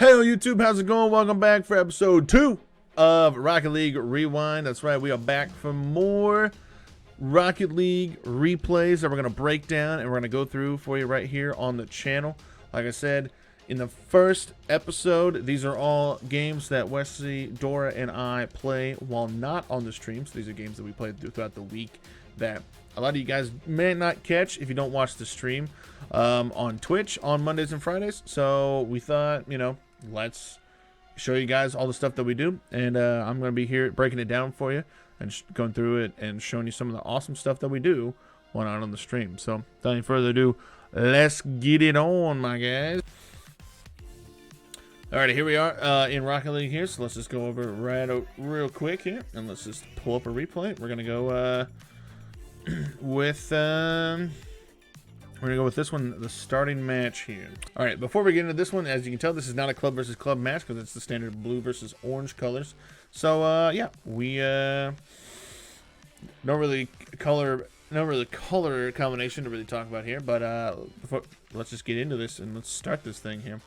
Hey YouTube, how's it going? Welcome back for episode 2 of Rocket League Rewind. That's right, we are back for more Rocket League replays that we're going to break down and we're going to go through for you right here on the channel. Like I said, in the first episode, these are all games that Wesley, Dora, and I play while not on the stream. So these are games that we play throughout the week that a lot of you guys may not catch if you don't watch the stream on Twitch on Mondays and Fridays. So we thought, you know, let's show you guys all the stuff that we do, and I'm going to be here breaking it down for you and going through it and showing you some of the awesome stuff that we do when out on the stream. So without any further ado, let's get it on, my guys. Alrighty, here we are in Rocket League here, so let's just go over it real quick here, and let's just pull up a replay. We're going to go with we're gonna go with this one, the starting match here. All right, before we get into this one, as you can tell, this is not a club versus club match because it's the standard blue versus orange colors. So yeah, we don't really color combination to really talk about here, but let's just get into this and let's start this thing here.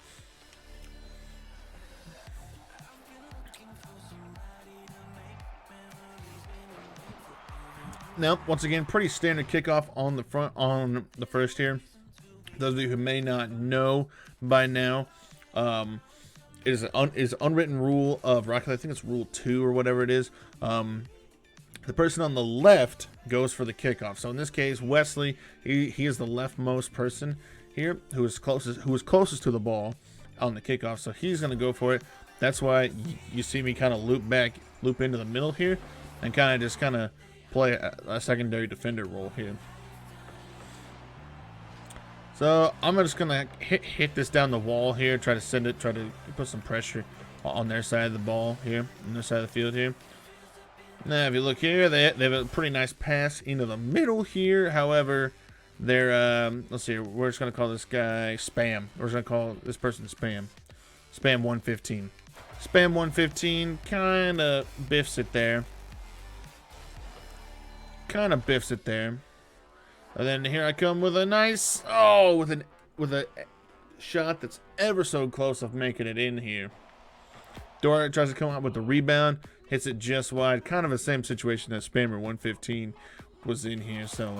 Now, once again, pretty standard kickoff on the front on the first here. Those of you who may not know by now, it is an unwritten rule of Rocket League. I think it's rule 2 or whatever it is. The person on the left goes for the kickoff. So in this case, Wesley, he is the leftmost person here who is closest to the ball on the kickoff. So he's going to go for it. That's why you see me kind of loop into the middle here, and kind of play a secondary defender role here. So I'm just gonna hit this down the wall here, try to put some pressure on their side of the ball here, on their side of the field here. Now if you look here, they have a pretty nice pass into the middle here. However, they're let's see, we're just gonna call this guy Spam. We're just gonna call this person Spam 115. Spam 115 kind of biffs it there. And then here I come with a nice, with a shot that's ever so close of making it in here. Dora tries to come out with the rebound, hits it just wide. Kind of the same situation that Spammer 115 was in here. So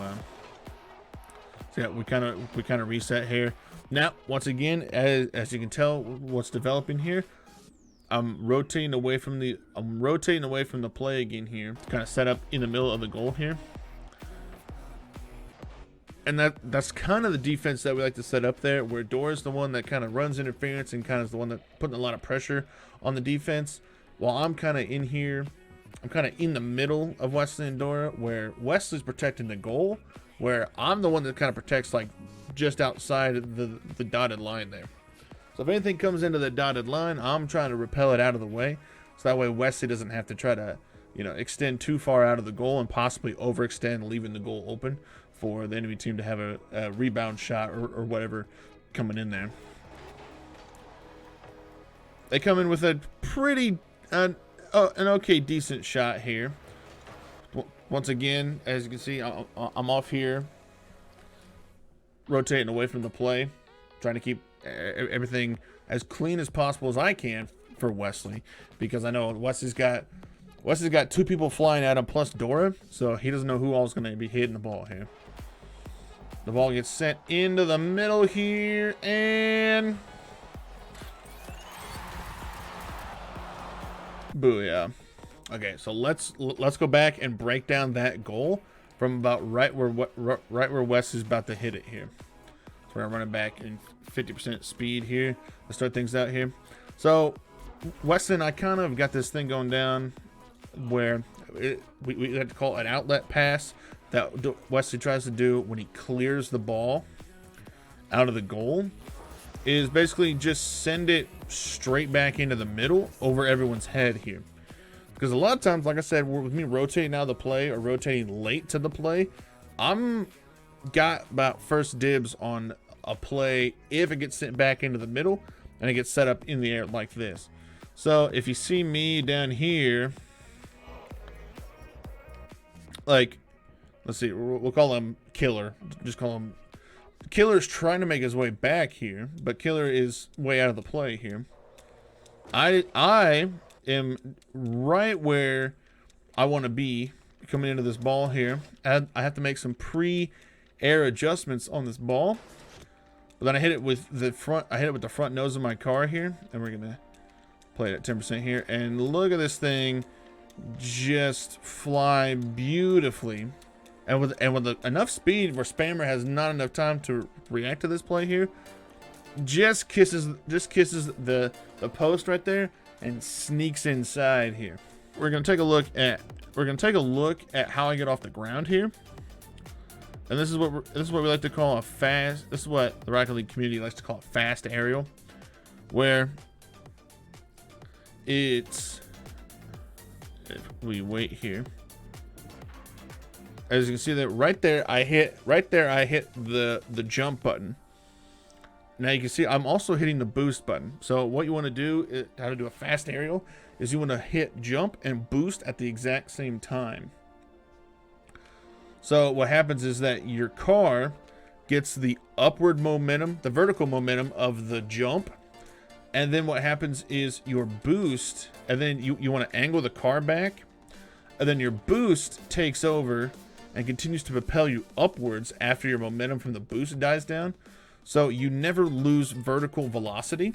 yeah, we kind of reset here. Now, once again, as you can tell, what's developing here, I'm rotating away from the play again here, kind of set up in the middle of the goal here. And that's kind of the defense that we like to set up there, where Dora's the one that kind of runs interference and kind of is the one that putting a lot of pressure on the defense, while I'm kind of in here. I'm kind of in the middle of Wesley and Dora, where Wesley's protecting the goal, where I'm the one that kind of protects like just outside of the dotted line there. So if anything comes into the dotted line, I'm trying to repel it out of the way, so that way Wesley doesn't have to try to, you know, extend too far out of the goal and possibly overextend, leaving the goal open for the enemy team to have a rebound shot or whatever coming in there. They come in with a pretty an okay decent shot here. Once again, as you can see, I'm off here, rotating away from the play, trying to keep everything as clean as possible as I can for Wesley, because I know Wesley's got 2 people flying at him plus Dora, so he doesn't know who all is going to be hitting the ball here. The ball gets sent into the middle here, and booyah. Okay, so let's go back and break down that goal from about right where Wesley's about to hit it here. So we're gonna run it back in 50% speed here. Let's start things out here. So Wesley and I kind of got this thing going down where we have to call it an outlet pass that Wesley tries to do when he clears the ball out of the goal, is basically just send it straight back into the middle over everyone's head here. Because a lot of times, like I said, with me rotating out of the play or rotating late to the play, I'm got about first dibs on a play if it gets sent back into the middle and it gets set up in the air like this. So if you see me down here, like, let's see, we'll call him Killer. Just call him Killer's trying to make his way back here, but Killer is way out of the play here. I am right where I want to be coming into this ball here. I have to make some pre-air adjustments on this ball. But then I hit it with the front. I hit it with the front nose of my car here, and we're gonna play it at 10% here. And look at this thing just fly beautifully, and with enough speed where Spammer has not enough time to react to this play here. Just kisses the post right there and sneaks inside here. We're gonna take a look at how I get off the ground here. And this is what we like to call a fast. This is what the Rocket League community likes to call a fast aerial, where it's, if we wait here, as you can see that right there I hit the jump button. Now you can see I'm also hitting the boost button. So what you want to do, how to do a fast aerial, is you want to hit jump and boost at the exact same time. So what happens is that your car gets the upward momentum, the vertical momentum of the jump. And then what happens is your boost, and then you want to angle the car back. And then your boost takes over and continues to propel you upwards after your momentum from the boost dies down. So you never lose vertical velocity.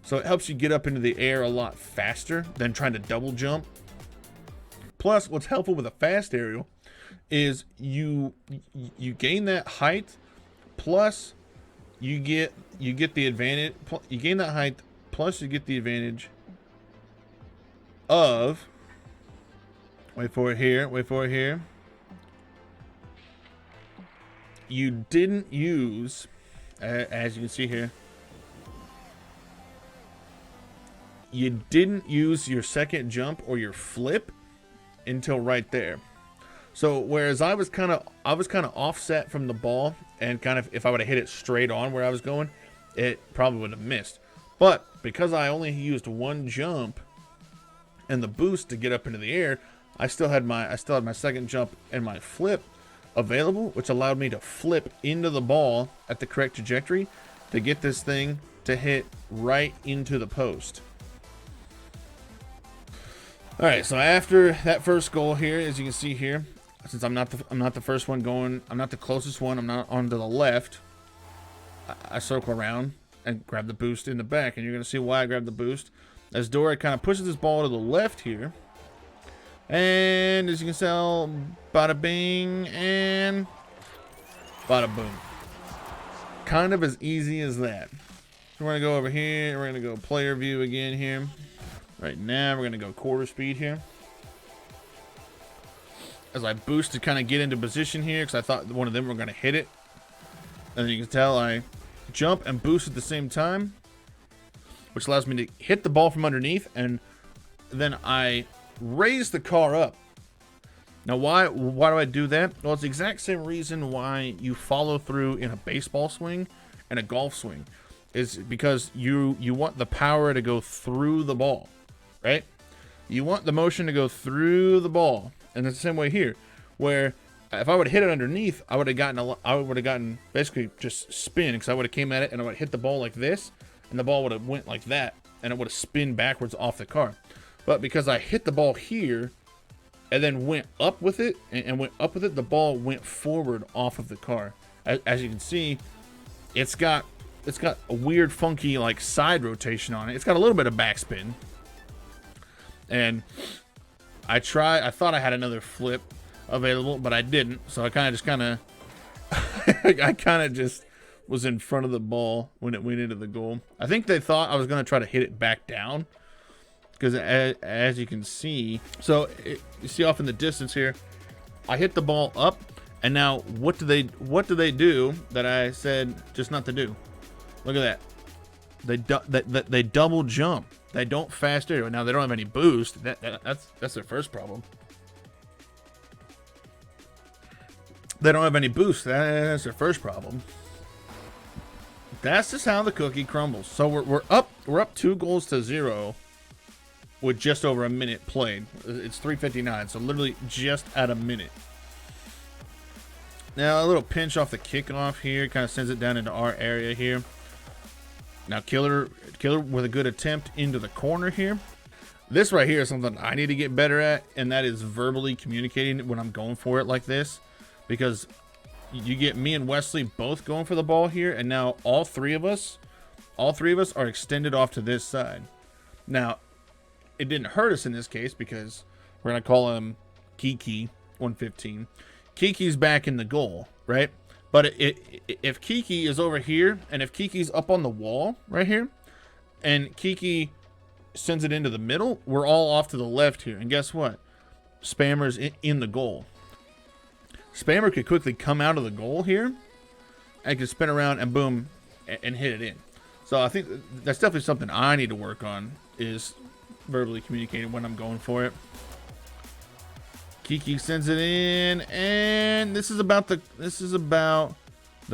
So it helps you get up into the air a lot faster than trying to double jump. Plus, what's helpful with a fast aerial is you gain that height, plus you get the advantage. You gain that height, plus you get the advantage of, wait for it here. You didn't use, as you can see here, you didn't use your second jump or your flip until right there. So whereas I was kind of offset from the ball, and kind of if I would have hit it straight on where I was going, it probably would have missed. But because I only used one jump and the boost to get up into the air, I still had my second jump and my flip available, which allowed me to flip into the ball at the correct trajectory to get this thing to hit right into the post. All right, so after that first goal here, as you can see here, since I'm not the first one going, I'm not the closest one, I'm not on to the left, I circle around and grab the boost in the back, and you're gonna see why I grabbed the boost. As Dora kind of pushes this ball to the left here, and as you can tell, bada bing and bada boom. Kind of as easy as that. So we're gonna go over here, we're gonna go player view again here. Right now, we're going to go quarter speed here. As I boost to kind of get into position here, because I thought one of them were going to hit it. And you can tell I jump and boost at the same time, which allows me to hit the ball from underneath, and then I raise the car up. Now, why do I do that? Well, it's the exact same reason why you follow through in a baseball swing and a golf swing. Is because you want the power to go through the ball. Right? You want the motion to go through the ball. And it's the same way here, where if I would have hit it underneath, I would have gotten basically just spin, because I would have came at it and I would have hit the ball like this, and the ball would have went like that, and it would have spun backwards off the car. But because I hit the ball here and then went up with it, the ball went forward off of the car. As you can see, it's got a weird funky like side rotation on it. It's got a little bit of backspin. And I thought I had another flip available, but I didn't. So I kind of just was in front of the ball when it went into the goal. I think they thought I was going to try to hit it back down, because as you can see, you see off in the distance here, I hit the ball up, and now what do they do that I said just not to do? Look at that. They double jump. They don't fast air. Now they don't have any boost. That's their first problem. They don't have any boost. That's their first problem. That's just how the cookie crumbles. So we're up 2-0 with just over a minute played. It's 3:59, so literally just at a minute. Now a little pinch off the kickoff here kind of sends it down into our area here. Now Killer with a good attempt into the corner here. This right here is something I need to get better at, and that is verbally communicating when I'm going for it like this, because you get me and Wesley both going for the ball here, and now all three of us are extended off to this side. Now, it didn't hurt us in this case because we're gonna call him Kiki 115. Kiki's back in the goal, right? But if Kiki is over here, and if Kiki's up on the wall right here, and Kiki sends it into the middle, we're all off to the left here. And guess what? Spammer's in the goal. Spammer could quickly come out of the goal here and could spin around and boom, and hit it in. So I think that's definitely something I need to work on, is verbally communicating when I'm going for it. Kiki sends it in, and this is about the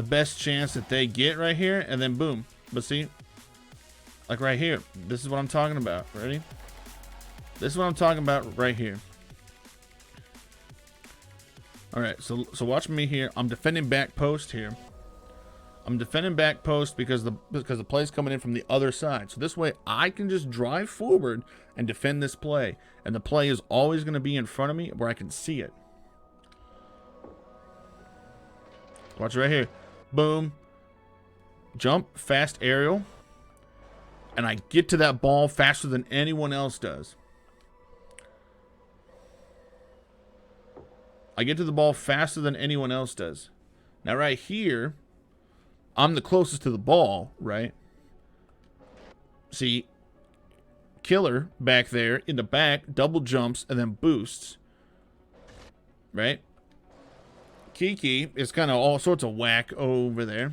best chance that they get right here, and then boom. But see, like right here, this is what I'm talking about. Ready? This is what I'm talking about right here. All right, so watch me here. I'm defending back post here. I'm defending back post because the play's coming in from the other side. So this way I can just drive forward and defend this play, and the play is always going to be in front of me where I can see it. Watch right here. Boom. Jump, fast aerial. And I get to that ball faster than anyone else does. I get to the ball faster than anyone else does. Now right here, I'm the closest to the ball, right? See, Killer back there in the back double jumps and then boosts, right? Kiki is kind of all sorts of whack over there.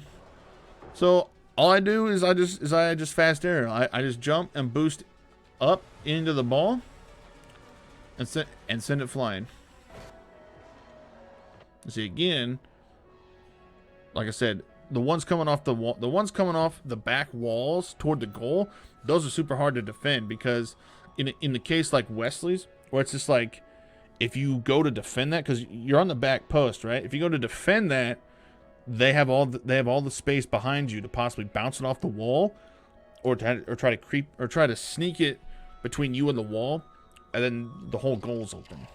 So all I do is I just fast air. I just jump and boost up into the ball and send it flying. See, again, like I said, the ones coming off the wall, the ones coming off the back walls toward the goal, those are super hard to defend, because in the case like Wesley's, where it's just like, if you go to defend that, because you're on the back post, right? If you go to defend that, they have all the space behind you to possibly bounce it off the wall, or try to creep or try to sneak it between you and the wall, and then the whole goal's open.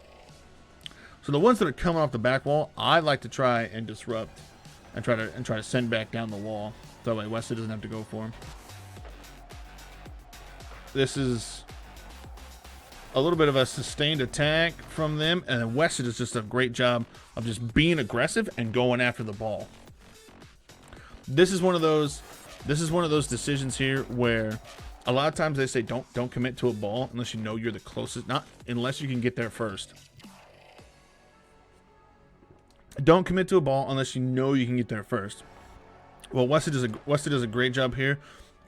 So the ones that are coming off the back wall, I like to try and disrupt and try to send back down the wall. So that way Wesley doesn't have to go for him. This is a little bit of a sustained attack from them, and then Wesley does just a great job of just being aggressive and going after the ball. This is one of those decisions here where a lot of times they say don't commit to a ball unless you know you're the closest, not unless you can get there first. Don't commit to a ball unless you know you can get there first. Well, Wesley does a great job here,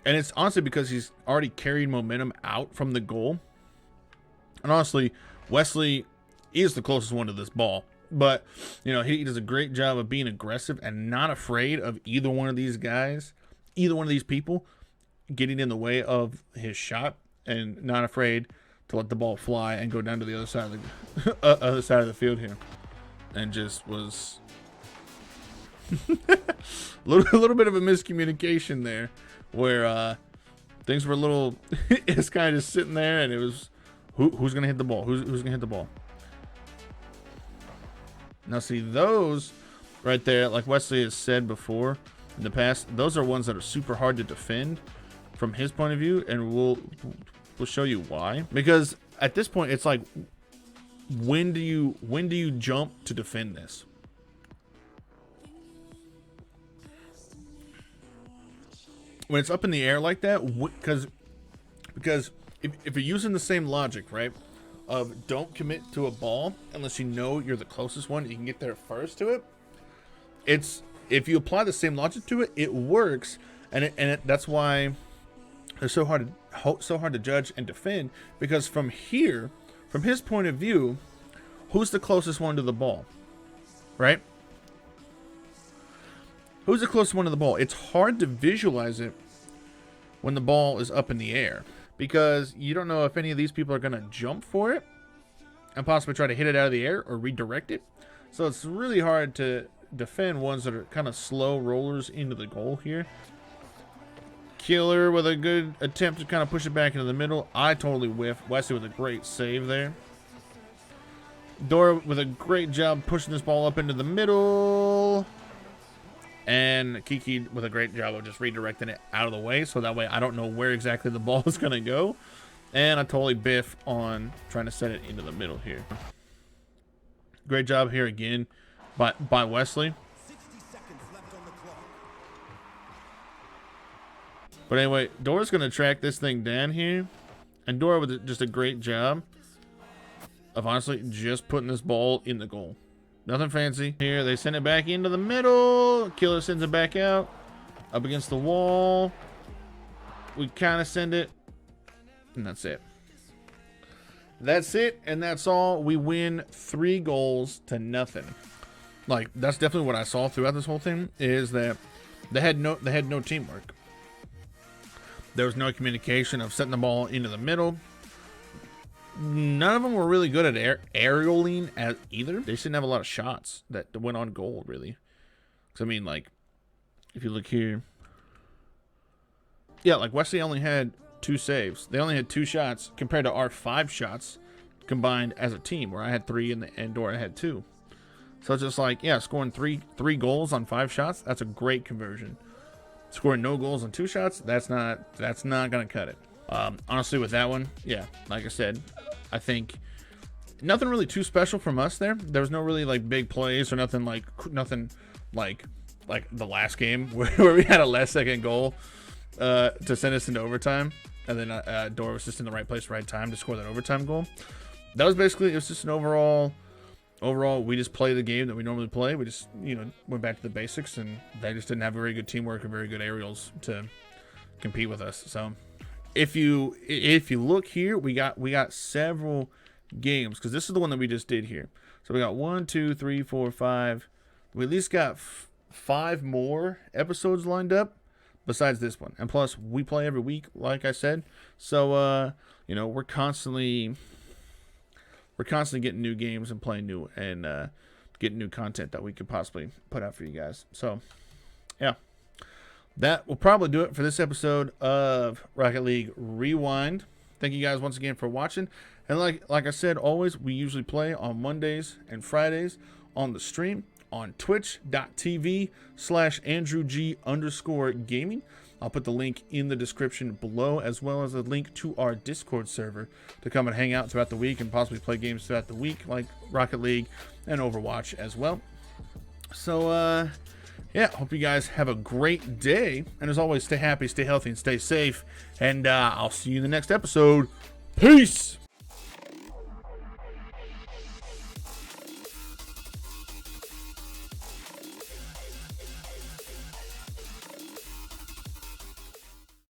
and it's honestly because he's already carried momentum out from the goal. And honestly, Wesley is the closest one to this ball, but you know, he does a great job of being aggressive and not afraid of either one of these guys, either one of these people getting in the way of his shot, and not afraid to let the ball fly and go down to the other side of the other side of the field here. And just was a little bit of a miscommunication there, where things were a little it's kind of just sitting there, and it was who's gonna hit the ball, who's gonna hit the ball. Now see, those right there, like Wesley has said before in the past, those are ones that are super hard to defend from his point of view, and we'll show you why. Because at this point it's like, when do you jump to defend this? When it's up in the air like that, because if you're using the same logic, right, of don't commit to a ball unless you know you're the closest one, you can get there first to it. If you apply the same logic to it, it works, and that's why they're so hard to judge and defend, because from here, from his point of view, who's the closest one to the ball, right? Who's the closest one to the ball? It's hard to visualize it when the ball is up in the air, because you don't know if any of these people are going to jump for it and possibly try to hit it out of the air or redirect it. So it's really hard to defend ones that are kind of slow rollers into the goal here. Killer with a good attempt to kind of push it back into the middle. I totally whiff. Wesley with a great save there. Dora with a great job pushing this ball up into the middle. And Kiki with a great job of just redirecting it out of the way. So that way I don't know where exactly the ball is going to go. And I totally biff on trying to set it into the middle here. Great job here again by Wesley. But anyway, Dora's going to track this thing down here. And Dora with just a great job of honestly just putting this ball in the goal. Nothing fancy. Here, they send it back into the middle. Killer sends it back out. Up against the wall. We kind of send it. And that's it. That's it, and that's all. We win 3 goals to nothing. Like, that's definitely what I saw throughout this whole thing, is that they had no teamwork. There was no communication of setting the ball into the middle. None of them were really good at aerialing either. They just didn't have a lot of shots that went on goal, really. Because, I mean, like, if you look here. Yeah, like, Wesley only had 2 saves. They only had 2 shots compared to our 5 shots combined as a team, where I had 3 and Dora had 2. So it's just like, yeah, scoring three goals on 5 shots, that's a great conversion. Scoring no goals on 2 shots, that's not gonna cut it. Honestly, with that one, yeah, like I said, I think nothing really too special from us there. There was no really like big plays or nothing like the last game where we had a last-second goal to send us into overtime, and then Dora was just in the right place, right time to score that overtime goal. That was basically, it was just an overall, we just play the game that we normally play. We just, went back to the basics, and they just didn't have very good teamwork or very good aerials to compete with us. So if you look here, we got several games, because this is the one that we just did here. So we got 1, 2, 3, 4, 5. We at least got 5 more episodes lined up besides this one, and plus we play every week, like I said. So we're constantly getting new games and playing new and getting new content that we could possibly put out for you guys. So yeah, that will probably do it for this episode of Rocket League Rewind. Thank you guys once again for watching, and like I said, always, we usually play on Mondays and Fridays on the stream on twitch.tv/AndrewG_gaming. I'll put the link in the description below, as well as a link to our Discord server to come and hang out throughout the week and possibly play games throughout the week, like Rocket League and Overwatch as well. So, yeah, hope you guys have a great day. And as always, stay happy, stay healthy, and stay safe. And I'll see you in the next episode. Peace!